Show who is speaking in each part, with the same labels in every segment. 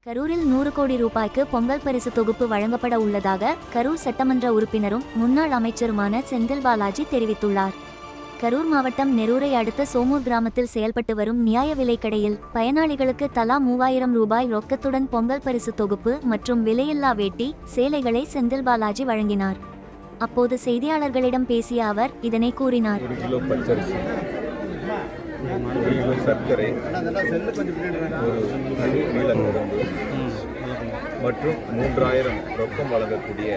Speaker 1: கரூரில் 100 கோடி ரூபாய்க்கு பொங்கல் பரிசு தொகுப்பு வழங்கப்பட உள்ளதாக கரூர் சட்டமன்ற உறுப்பினரும் முன்னாள் அமைச்சருமான செந்தில் பாலாஜி தெரிவித்துள்ளார். கரூர் மாவட்டம் நெரூரை அடுத்த சோமூர் கிராமத்தில் செயல்பட்டு வரும் நியாய விலைக்கடையில் பயனாளிகளுக்கு தலா 3000 ரூபாய் ரொக்கத்துடன் பொங்கல் பரிசு தொகுப்பு மற்றும் விலையில்லா வேட்டி, சேலைகளை செந்தில் பாலாஜி வழங்கினார். அப்போது செய்தியாளர்களிடம் பேசிய அவர் இதனை கூறினார்.
Speaker 2: சர்க்கரை, ஒரு நீலக்கரும்பு மற்றும் 3000 ரொக்கம் வழங்கக்கூடிய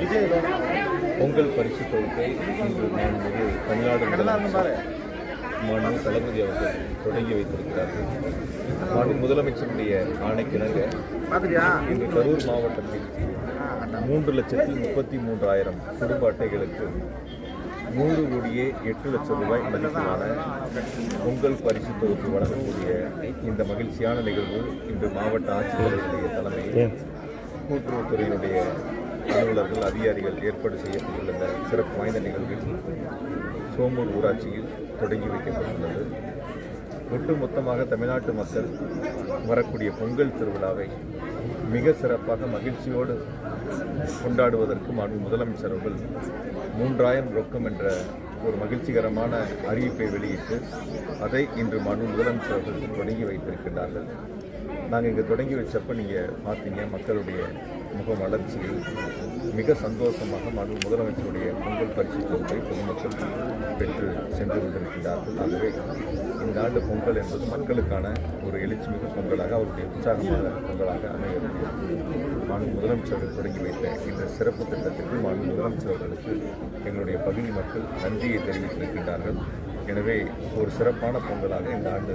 Speaker 2: பொங்கல் பரிசு தொகுப்பை இன்று மாண்புமிகு தமிழ்நாடு முதலமைச்சர் தளபதி அவர்கள் தொடங்கி வைத்திருக்கிறார்கள். முதலமைச்சருடைய ஆணைக்கிணங்க இன்று கரூர் மாவட்டத்தில் 3,33,000 குடும்ப அட்டைகளுக்கு 100 கோடியே 8 லட்சம் ரூபாய் மதிப்பிலான பொங்கல் பரிசு தொகுப்பு வழங்கக்கூடிய இந்த மகிழ்ச்சியான நிகழ்வு இன்று மாவட்ட ஆட்சியர்களுடைய தலைமையில் கூட்டுறவுத்துறையினுடைய அலுவலர்கள், அதிகாரிகள் ஏற்பாடு செய்யப்பட்டுள்ள இந்த சிறப்பு வாய்ந்த நிகழ்வில் சோமூர் ஊராட்சியில் தொடங்கி வைக்கப்பட்டுள்ளது. ஒட்டுமொத்தமாக தமிழ்நாட்டு மக்கள் வரக்கூடிய பொங்கல் திருவிழாவை மிக சிறப்பாக மகிழ்ச்சியோடு கொண்டாடுவதற்கு முதலமைச்சர் அவர்கள் 3000 ரொக்கம் என்ற ஒரு மகிழ்ச்சிகரமான அறிவிப்பை வெளியிட்டு அதை இன்று முதலமைச்சர் அவர்கள் தொடங்கி வைத்திருக்கின்றார்கள். நாங்கள் இங்கே தொடங்கி வச்சப்போ நீங்கள் பார்த்தீங்க, மக்களுடைய முக வளர்ச்சியில் மிக சந்தோஷமாக முதலமைச்சருடைய பொங்கல் பரிசு தொகுப்பை பொதுமக்கள் பெற்று சென்று கொண்டிருக்கின்றார்கள். ஆகவே இந்த ஆண்டு பொங்கல் என்பது மக்களுக்கான ஒரு எழுச்சிமிகு பொங்கலாக, அவருடைய உற்சாகமான பொங்கலாக அமைகிறது. முதலமைச்சர்கள் தொடங்கி வைத்த இந்த சிறப்பு திட்டத்திற்கு முதலமைச்சர் அவர்களுக்கு எங்களுடைய பகுதி மக்கள் நன்றியை தெரிவித்திருக்கின்றார்கள். எனவே ஒரு சிறப்பான பொங்கலாக இந்த ஆண்டு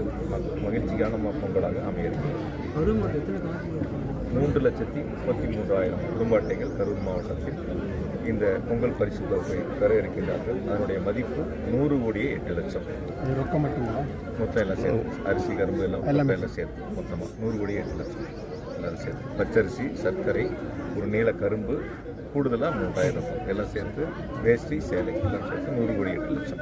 Speaker 2: மகிழ்ச்சியான பொங்கலாக அமைகிறது. 3,33,000 குடும்ப அட்டைகள் கரூர் மாவட்டத்தில் இந்த பொங்கல் பரிசு தொகுப்பை பெற இருக்கின்றார்கள். அதனுடைய மதிப்பு 100 கோடியே 8 லட்சம். மொத்தம் எல்லாம் சேர்த்து அரிசி, கரும்பு எல்லாம் சேர்த்து மொத்தமாக 100 கோடியே 8 லட்சம் எல்லாம் சேர்த்து பச்சரிசி, சர்க்கரை, ஒரு நீல கரும்பு, கூடுதலாக 3000 எல்லாம் சேர்த்து வேஷ்டி, சேலை எல்லாம் சேர்த்து 100 கோடி 8 லட்சம்.